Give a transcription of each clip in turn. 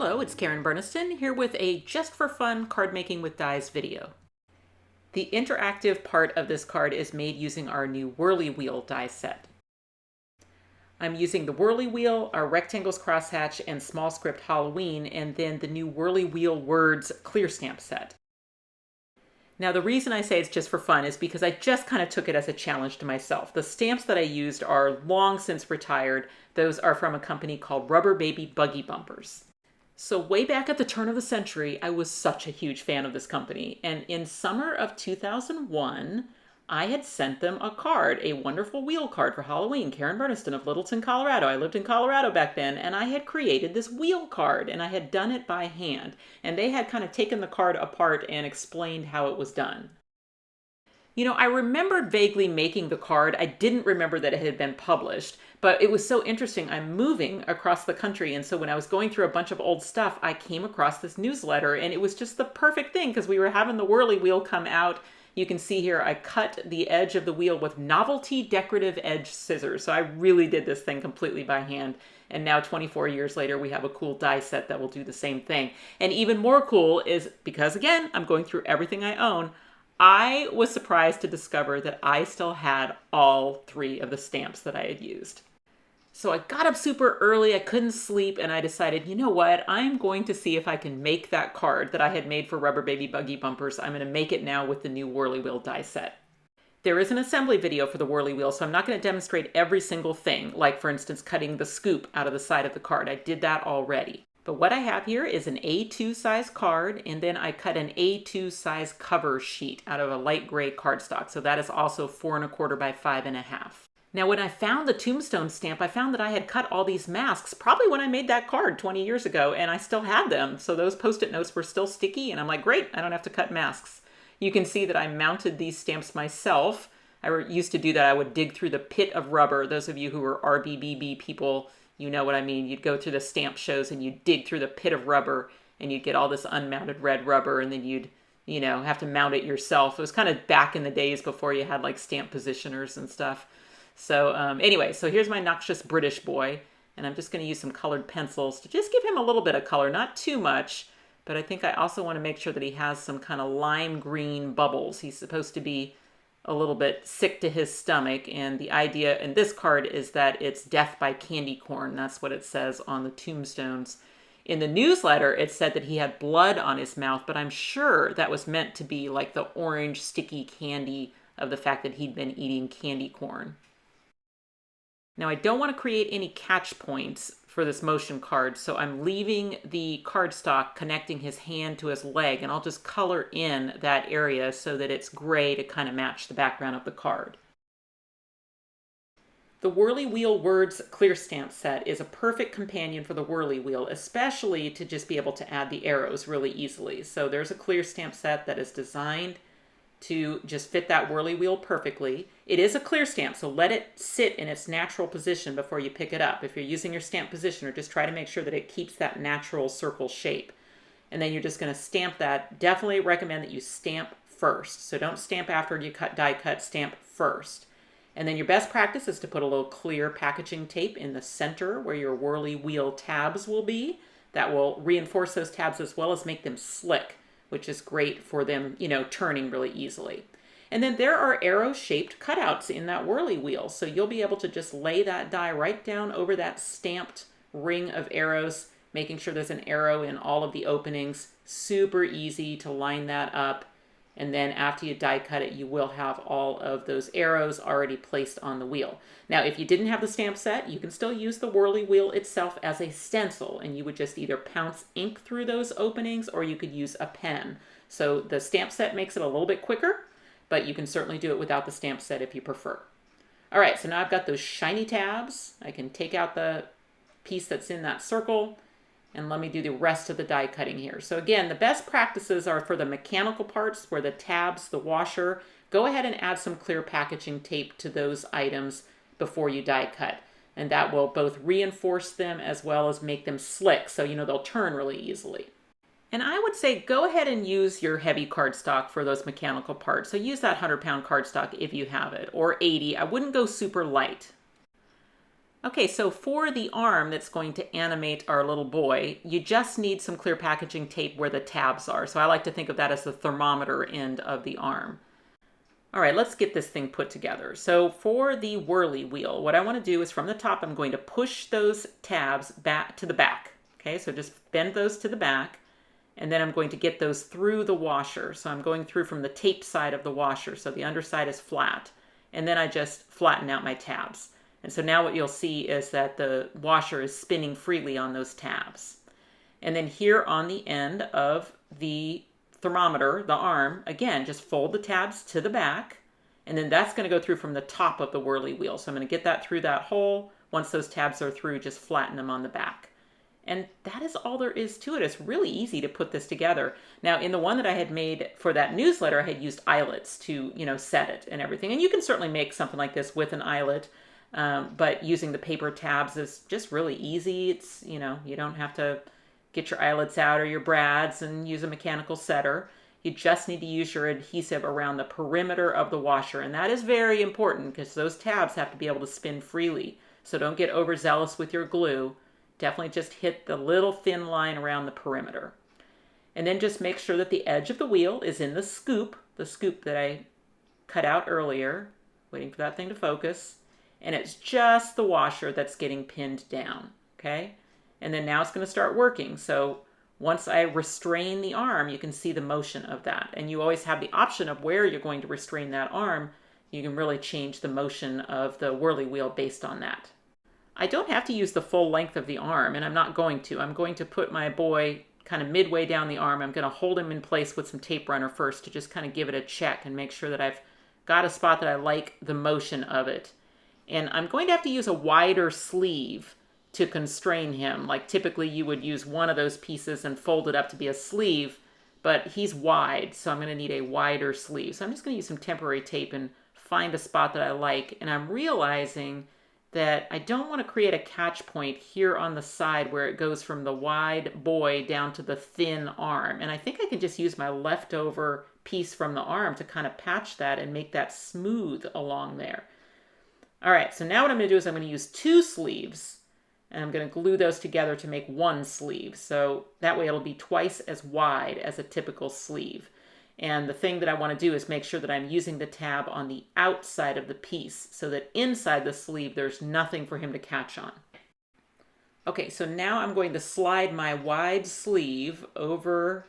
Hello, it's Karen Burniston here with a Just for Fun card making with dies video. The interactive part of this card is made using our new Whirly Wheel die set. I'm using the Whirly Wheel, our Rectangles Crosshatch, and Small Script Halloween, and then the new Whirly Wheel Words clear stamp set. Now the reason I say it's just for fun is because I just kind of took it as a challenge to myself. The stamps that I used are long since retired. Those are from a company called Rubber Baby Buggy Bumpers. So way back at the turn of the century, I was such a huge fan of this company. And in summer of 2001, I had sent them a card, a wonderful wheel card for Halloween. Karen Burniston of Littleton, Colorado. I lived in Colorado back then, and I had created this wheel card, and I had done it by hand. And they had kind of taken the card apart and explained how it was done. You know, I remembered vaguely making the card. I didn't remember that it had been published, but it was so interesting. I'm moving across the country, and so when I was going through a bunch of old stuff, I came across this newsletter, and it was just the perfect thing because we were having the Whirly Wheel come out. You can see here I cut the edge of the wheel with novelty decorative edge scissors. So I really did this thing completely by hand. And now 24 years later, we have a cool die set that will do the same thing. And even more cool is because, again, I'm going through everything I own, I was surprised to discover that I still had all three of the stamps that I had used. So I got up super early, I couldn't sleep, and I decided, you know what, I'm going to see if I can make that card that I had made for Rubber Baby Buggy Bumpers. I'm going to make it now with the new Whirly Wheel die set. There is an assembly video for the Whirly Wheel, so I'm not going to demonstrate every single thing, like for instance cutting the scoop out of the side of the card. I did that already. But what I have here is an A2 size card, and then I cut an A2 size cover sheet out of a light gray cardstock. So that is also 4 1/4 by 5 1/2. Now, when I found the tombstone stamp, I found that I had cut all these masks probably when I made that card 20 years ago, and I still had them. So those Post-it notes were still sticky, and I'm like, great, I don't have to cut masks. You can see that I mounted these stamps myself. I used to do that. I would dig through the pit of rubber. Those of you who are RBBB people, you know what I mean. You'd go through the stamp shows and you'd dig through the pit of rubber and you'd get all this unmounted red rubber, and then you'd, you know, have to mount it yourself. It was kind of back in the days before you had like stamp positioners and stuff. So anyway, so here's my Nauceous British boy, and I'm just going to use some colored pencils to just give him a little bit of color, not too much, but I think I also want to make sure that he has some kind of lime green bubbles. He's supposed to be a little bit sick to his stomach, and the idea in this card is that it's death by candy corn. That's what it says on the tombstones. In the newsletter, it said that he had blood on his mouth, but I'm sure that was meant to be like the orange sticky candy of the fact that he'd been eating candy corn. Now I don't want to create any catch points for this motion card, so I'm leaving the cardstock connecting his hand to his leg, and I'll just color in that area so that it's gray to kind of match the background of the card. The Whirly Wheel Words clear stamp set is a perfect companion for the Whirly Wheel, especially to just be able to add the arrows really easily. So there's a clear stamp set that is designed to just fit that Whirly Wheel perfectly. It is a clear stamp, so let it sit in its natural position before you pick it up. If you're using your stamp positioner, just try to make sure that it keeps that natural circle shape. And then you're just going to stamp that. Definitely recommend that you stamp first. So don't stamp after you die cut, stamp first. And then your best practice is to put a little clear packaging tape in the center where your Whirly Wheel tabs will be. That will reinforce those tabs as well as make them slick, which is great for them, you know, turning really easily. And then there are arrow-shaped cutouts in that Whirly Wheel, so you'll be able to just lay that die right down over that stamped ring of arrows, making sure there's an arrow in all of the openings. Super easy to line that up. And then after you die cut it, you will have all of those arrows already placed on the wheel. Now, if you didn't have the stamp set, you can still use the Whirly Wheel itself as a stencil, and you would just either pounce ink through those openings or you could use a pen. So the stamp set makes it a little bit quicker, but you can certainly do it without the stamp set if you prefer. All right, so now I've got those shiny tabs. I can take out the piece that's in that circle, and let me do the rest of the die cutting here. So again, the best practices are for the mechanical parts where the tabs, the washer, go ahead and add some clear packaging tape to those items before you die cut. And that will both reinforce them as well as make them slick, so you know they'll turn really easily. And I would say go ahead and use your heavy cardstock for those mechanical parts. So use that 100-pound cardstock if you have it, or 80. I wouldn't go super light. Okay, so for the arm that's going to animate our little boy, you just need some clear packaging tape where the tabs are. So I like to think of that as the thermometer end of the arm. All right, let's get this thing put together. So for the whirly wheel, what I want to do is from the top, I'm going to push those tabs back to the back. Okay, so just bend those to the back, and then I'm going to get those through the washer. So I'm going through from the tape side of the washer, so the underside is flat, and then I just flatten out my tabs. And so now what you'll see is that the washer is spinning freely on those tabs. And then here on the end of the thermometer, the arm, again, just fold the tabs to the back, and then that's going to go through from the top of the whirly wheel. So I'm going to get that through that hole. Once those tabs are through, just flatten them on the back. And that is all there is to it. It's really easy to put this together. Now, in the one that I had made for that newsletter, I had used eyelets to, set it and everything. And you can certainly make something like this with an eyelet. But using the paper tabs is just really easy. It's, you don't have to get your eyelets out or your brads and use a mechanical setter. You just need to use your adhesive around the perimeter of the washer. And that is very important because those tabs have to be able to spin freely. So don't get overzealous with your glue. Definitely just hit the little thin line around the perimeter. And then just make sure that the edge of the wheel is in the scoop that I cut out earlier, waiting for that thing to focus. And it's just the washer that's getting pinned down, okay? And then now it's going to start working. So once I restrain the arm, you can see the motion of that. And you always have the option of where you're going to restrain that arm. You can really change the motion of the whirly wheel based on that. I don't have to use the full length of the arm, and I'm not going to. I'm going to put my boy kind of midway down the arm. I'm going to hold him in place with some tape runner first to just kind of give it a check and make sure that I've got a spot that I like the motion of it. And I'm going to have to use a wider sleeve to constrain him. Like typically you would use one of those pieces and fold it up to be a sleeve, but he's wide, so I'm going to need a wider sleeve. So I'm just going to use some temporary tape and find a spot that I like. And I'm realizing that I don't want to create a catch point here on the side where it goes from the wide boy down to the thin arm. And I think I can just use my leftover piece from the arm to kind of patch that and make that smooth along there. All right, so now what I'm going to do is I'm going to use 2 sleeves, and I'm going to glue those together to make 1 sleeve. So that way it'll be twice as wide as a typical sleeve. And the thing that I want to do is make sure that I'm using the tab on the outside of the piece so that inside the sleeve there's nothing for him to catch on. Okay, so now I'm going to slide my wide sleeve over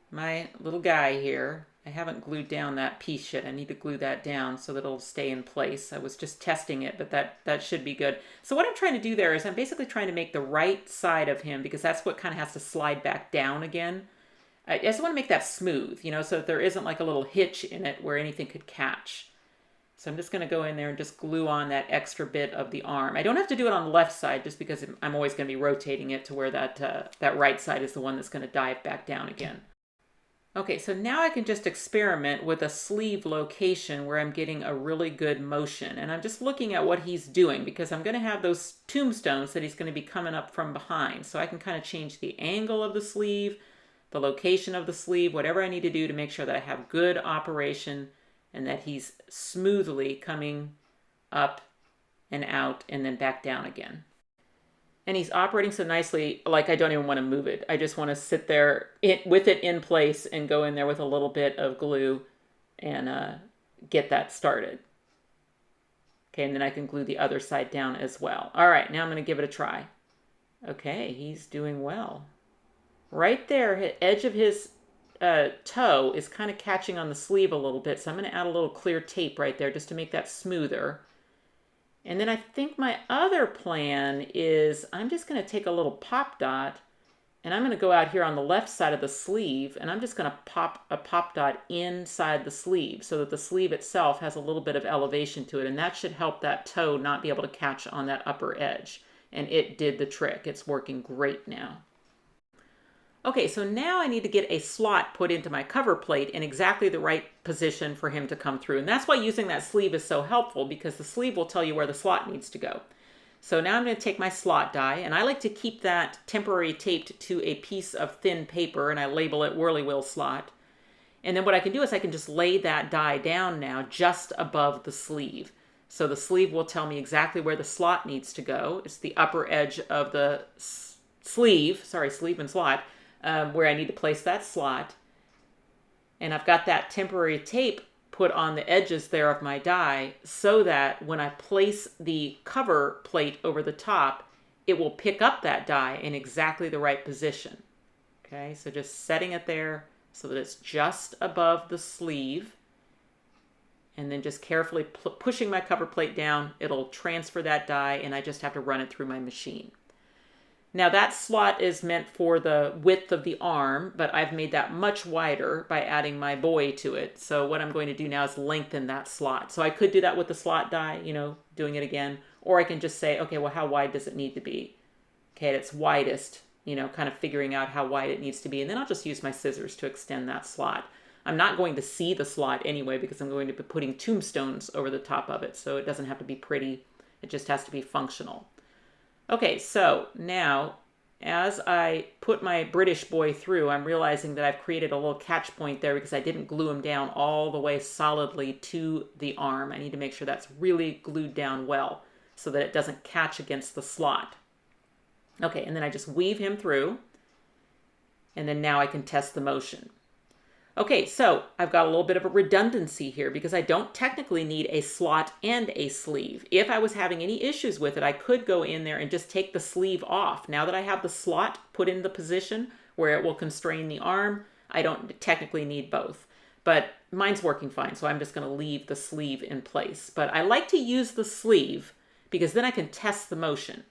my little guy here. I haven't glued down that piece yet. I need to glue that down so that it'll stay in place. I was just testing it, but that should be good. So what I'm trying to do there is I'm basically trying to make the right side of him, because that's what kind of has to slide back down again. I just want to make that smooth, so that there isn't like a little hitch in it where anything could catch. So I'm just going to go in there and just glue on that extra bit of the arm. I don't have to do it on the left side just because I'm always going to be rotating it to where that right side is the one that's going to dive back down again. Okay, so now I can just experiment with a sleeve location where I'm getting a really good motion. And I'm just looking at what he's doing because I'm going to have those tombstones that he's going to be coming up from behind. So I can kind of change the angle of the sleeve, the location of the sleeve, whatever I need to do to make sure that I have good operation and that he's smoothly coming up and out and then back down again. And he's operating so nicely, like I don't even want to move it. I just want to sit there with it in place and go in there with a little bit of glue and get that started. Okay, and then I can glue the other side down as well. All right, now I'm going to give it a try. Okay, he's doing well. Right there, the edge of his toe is kind of catching on the sleeve a little bit, so I'm going to add a little clear tape right there just to make that smoother. And then I think my other plan is I'm just going to take a little pop dot and I'm going to go out here on the left side of the sleeve and I'm just going to pop a pop dot inside the sleeve so that the sleeve itself has a little bit of elevation to it, and that should help that toe not be able to catch on that upper edge. And it did the trick. It's working great now. Okay, so now I need to get a slot put into my cover plate in exactly the right position for him to come through. And that's why using that sleeve is so helpful, because the sleeve will tell you where the slot needs to go. So now I'm going to take my slot die, and I like to keep that temporary taped to a piece of thin paper, and I label it Whirly Wheel slot. And then what I can do is I can just lay that die down now just above the sleeve. So the sleeve will tell me exactly where the slot needs to go. It's the upper edge of the sleeve and slot, where I need to place that slot. And I've got that temporary tape put on the edges there of my die so that when I place the cover plate over the top, it will pick up that die in exactly the right position. Okay, so just setting it there so that it's just above the sleeve, and then just carefully pushing my cover plate down. It'll transfer that die, and I just have to run it through my machine. Now that slot is meant for the width of the arm, but I've made that much wider by adding my boy to it. So what I'm going to do now is lengthen that slot. So I could do that with the slot die, doing it again, or I can just say, okay, well, how wide does it need to be? Okay, at its widest, kind of figuring out how wide it needs to be. And then I'll just use my scissors to extend that slot. I'm not going to see the slot anyway because I'm going to be putting tombstones over the top of it. So it doesn't have to be pretty. It just has to be functional. Okay, so now as I put my British boy through, I'm realizing that I've created a little catch point there because I didn't glue him down all the way solidly to the arm. I need to make sure that's really glued down well so that it doesn't catch against the slot. Okay, and then I just weave him through, and then now I can test the motion. Okay, so I've got a little bit of a redundancy here because I don't technically need a slot and a sleeve. If I was having any issues with it, I could go in there and just take the sleeve off. Now that I have the slot put in the position where it will constrain the arm, I don't technically need both. But mine's working fine, so I'm just going to leave the sleeve in place. But I like to use the sleeve because then I can test the motion.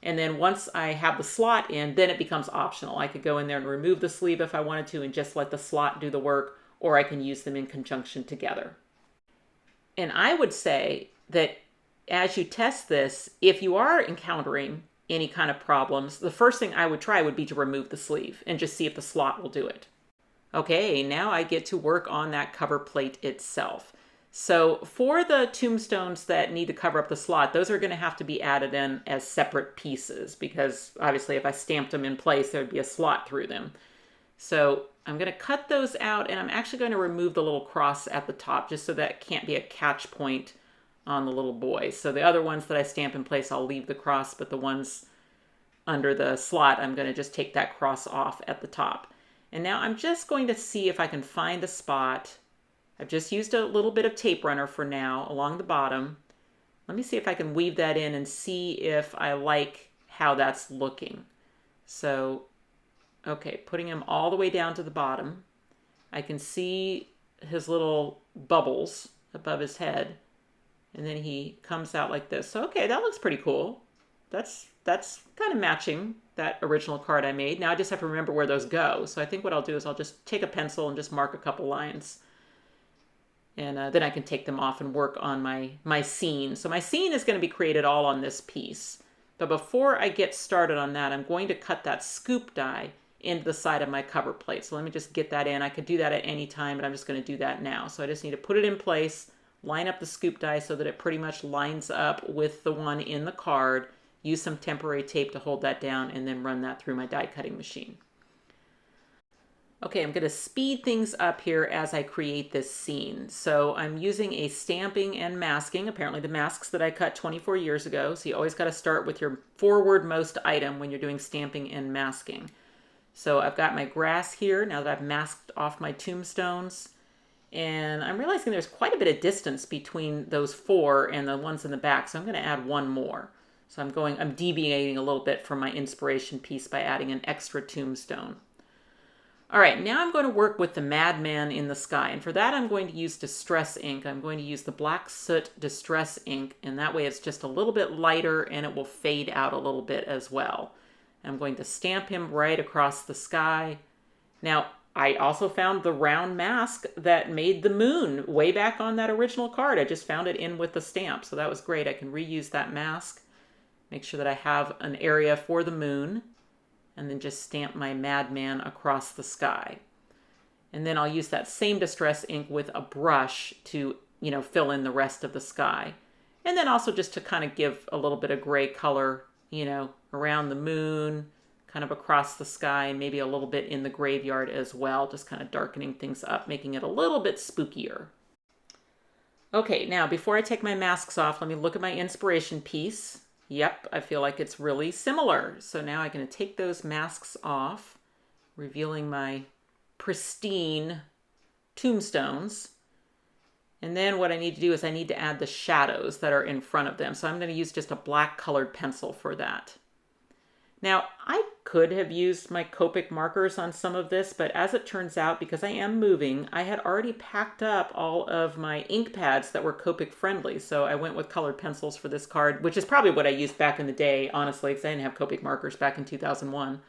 And then once I have the slot in, then it becomes optional. I could go in there and remove the sleeve if I wanted to and just let the slot do the work, or I can use them in conjunction together. And I would say that as you test this, if you are encountering any kind of problems, the first thing I would try would be to remove the sleeve and just see if the slot will do it. Okay, now I get to work on that cover plate itself. So for the tombstones that need to cover up the slot, those are going to have to be added in as separate pieces because obviously if I stamped them in place, there would be a slot through them. So I'm going to cut those out, and I'm actually going to remove the little cross at the top just so that it can't be a catch point on the little boy. So the other ones that I stamp in place, I'll leave the cross, but the ones under the slot, I'm going to just take that cross off at the top. And now I'm just going to see if I can find a spot. I've just used a little bit of tape runner for now along the bottom. Let me see if I can weave that in and see if I like how that's looking. So, okay, putting him all the way down to the bottom. I can see his little bubbles above his head. And then he comes out like this. So, okay, that looks pretty cool. That's kind of matching that original card I made. Now I just have to remember where those go. So I think what I'll do is I'll just take a pencil and just mark a couple lines. And then I can take them off and work on my scene. So my scene is going to be created all on this piece. But before I get started on that, I'm going to cut that scoop die into the side of my cover plate. So let me just get that in. I could do that at any time, but I'm just going to do that now. So I just need to put it in place, line up the scoop die so that it pretty much lines up with the one in the card, use some temporary tape to hold that down, and then run that through my die cutting machine. Okay, I'm going to speed things up here as I create this scene. So I'm using a stamping and masking, apparently the masks that I cut 24 years ago. So you always got to start with your forward-most item when you're doing stamping and masking. So I've got my grass here now that I've masked off my tombstones. And I'm realizing there's quite a bit of distance between those four and the ones in the back. So I'm going to add one more. So I'm deviating a little bit from my inspiration piece by adding an extra tombstone. All right, now I'm going to work with the madman in the sky. And for that, I'm going to use Distress ink. I'm going to use the Black Soot Distress ink. And that way it's just a little bit lighter and it will fade out a little bit as well. I'm going to stamp him right across the sky. Now, I also found the round mask that made the moon way back on that original card. I just found it in with the stamp. So that was great. I can reuse that mask. Make sure that I have an area for the moon. And then just stamp my madman across the sky. And then I'll use that same distress ink with a brush to, fill in the rest of the sky. And then also just to kind of give a little bit of gray color, around the moon, kind of across the sky, and maybe a little bit in the graveyard as well, just kind of darkening things up, making it a little bit spookier. Okay, now before I take my masks off, let me look at my inspiration piece. Yep, I feel like it's really similar. So now I'm going to take those masks off, revealing my pristine tombstones. And then what I need to do is I need to add the shadows that are in front of them. So I'm going to use just a black colored pencil for that. Now, I could have used my Copic markers on some of this, but as it turns out, because I am moving, I had already packed up all of my ink pads that were Copic friendly. So I went with colored pencils for this card, which is probably what I used back in the day, honestly, because I didn't have Copic markers back in 2001.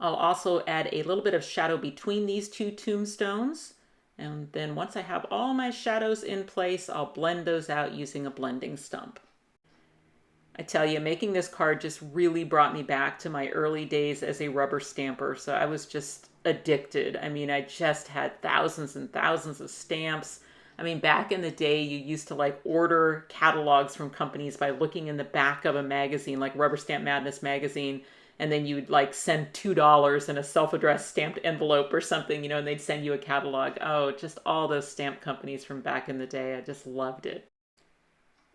I'll also add a little bit of shadow between these two tombstones. And then once I have all my shadows in place, I'll blend those out using a blending stump. I tell you, making this card just really brought me back to my early days as a rubber stamper. So I was just addicted. I mean, I just had thousands and thousands of stamps. I mean, back in the day, you used to like order catalogs from companies by looking in the back of a magazine, like Rubber Stamp Madness magazine, and then you'd like send $2 in a self-addressed stamped envelope or something, and they'd send you a catalog. Oh, just all those stamp companies from back in the day. I just loved it.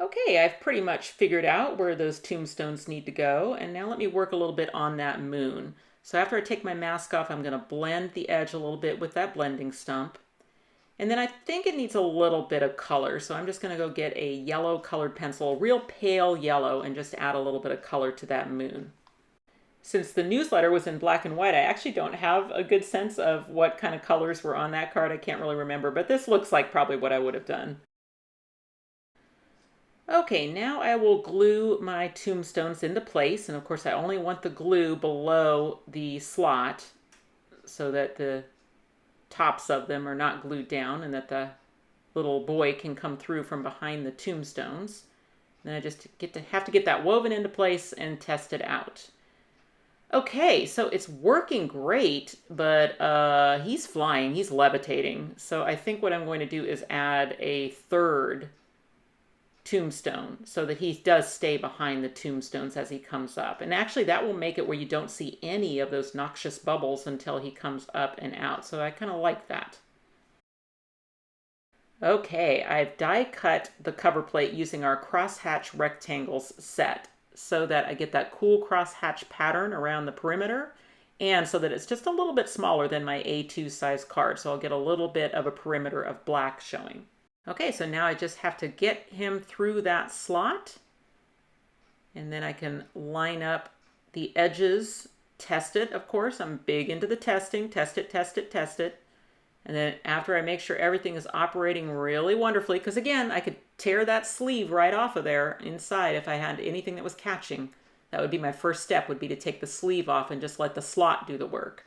Okay, I've pretty much figured out where those tombstones need to go, and now let me work a little bit on that moon. So after I take my mask off, I'm going to blend the edge a little bit with that blending stump. And then I think it needs a little bit of color, so I'm just going to go get a yellow colored pencil, real pale yellow, and just add a little bit of color to that moon. Since the newsletter was in black and white, I actually don't have a good sense of what kind of colors were on that card. I can't really remember, but this looks like probably what I would have done. Okay, now I will glue my tombstones into place, and of course I only want the glue below the slot so that the tops of them are not glued down and that the little boy can come through from behind the tombstones. Then I just have to get that woven into place and test it out. Okay, so it's working great, but he's flying, he's levitating. So I think what I'm going to do is add a third tombstone so that he does stay behind the tombstones as he comes up. And actually that will make it where you don't see any of those noxious bubbles until he comes up and out. So I kind of like that. Okay, I've die cut the cover plate using our crosshatch rectangles set so that I get that cool crosshatch pattern around the perimeter and so that it's just a little bit smaller than my A2 size card. So I'll get a little bit of a perimeter of black showing. Okay, so now I just have to get him through that slot, and then I can line up the edges, test it, of course. I'm big into the testing, test it, test it, test it. And then after I make sure everything is operating really wonderfully, because again, I could tear that sleeve right off of there inside if I had anything that was catching. That would be my first step, would be to take the sleeve off and just let the slot do the work.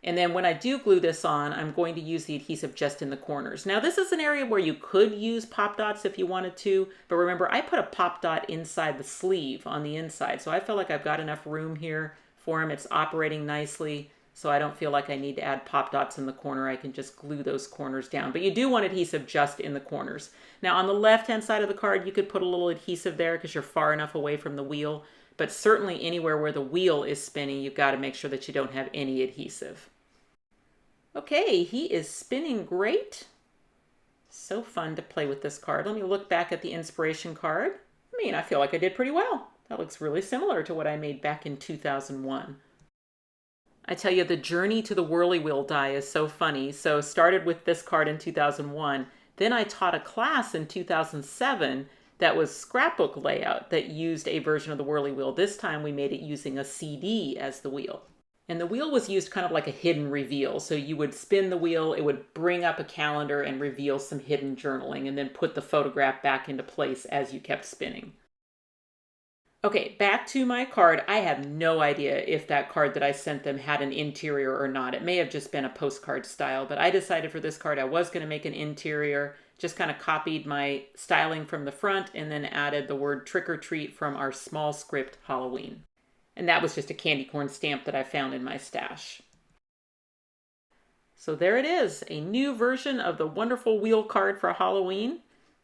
And then when I do glue this on, I'm going to use the adhesive just in the corners. Now this is an area where you could use pop dots if you wanted to, but remember I put a pop dot inside the sleeve on the inside. So I feel like I've got enough room here for him. It's operating nicely, so I don't feel like I need to add pop dots in the corner. I can just glue those corners down. But you do want adhesive just in the corners. Now on the left-hand side of the card, you could put a little adhesive there because you're far enough away from the wheel. But certainly anywhere where the wheel is spinning, you've got to make sure that you don't have any adhesive. Okay, he is spinning great. So fun to play with this card. Let me look back at the inspiration card. I mean, I feel like I did pretty well. That looks really similar to what I made back in 2001. I tell you, the journey to the Whirly Wheel die is so funny. So started with this card in 2001. Then I taught a class in 2007 that was scrapbook layout that used a version of the Whirly Wheel. This time we made it using a CD as the wheel. And the wheel was used kind of like a hidden reveal. So you would spin the wheel, it would bring up a calendar and reveal some hidden journaling and then put the photograph back into place as you kept spinning. Okay, back to my card. I have no idea if that card that I sent them had an interior or not. It may have just been a postcard style, but I decided for this card I was going to make an interior. Just kind of copied my styling from the front and then added the word trick or treat from our small script Halloween. And that was just a candy corn stamp that I found in my stash. So there it is, a new version of the wonderful wheel card for Halloween,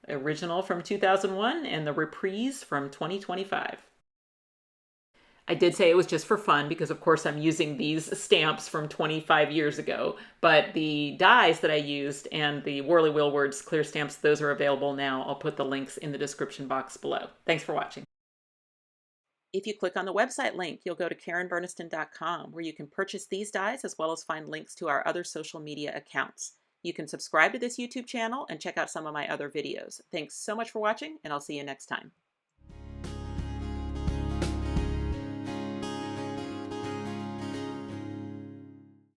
original from 2001 and the reprise from 2025. I did say it was just for fun because, of course, I'm using these stamps from 25 years ago. But the dies that I used and the Whirly Wheel Words clear stamps, those are available now. I'll put the links in the description box below. Thanks for watching. If you click on the website link, you'll go to KarenBurniston.com, where you can purchase these dies as well as find links to our other social media accounts. You can subscribe to this YouTube channel and check out some of my other videos. Thanks so much for watching, and I'll see you next time.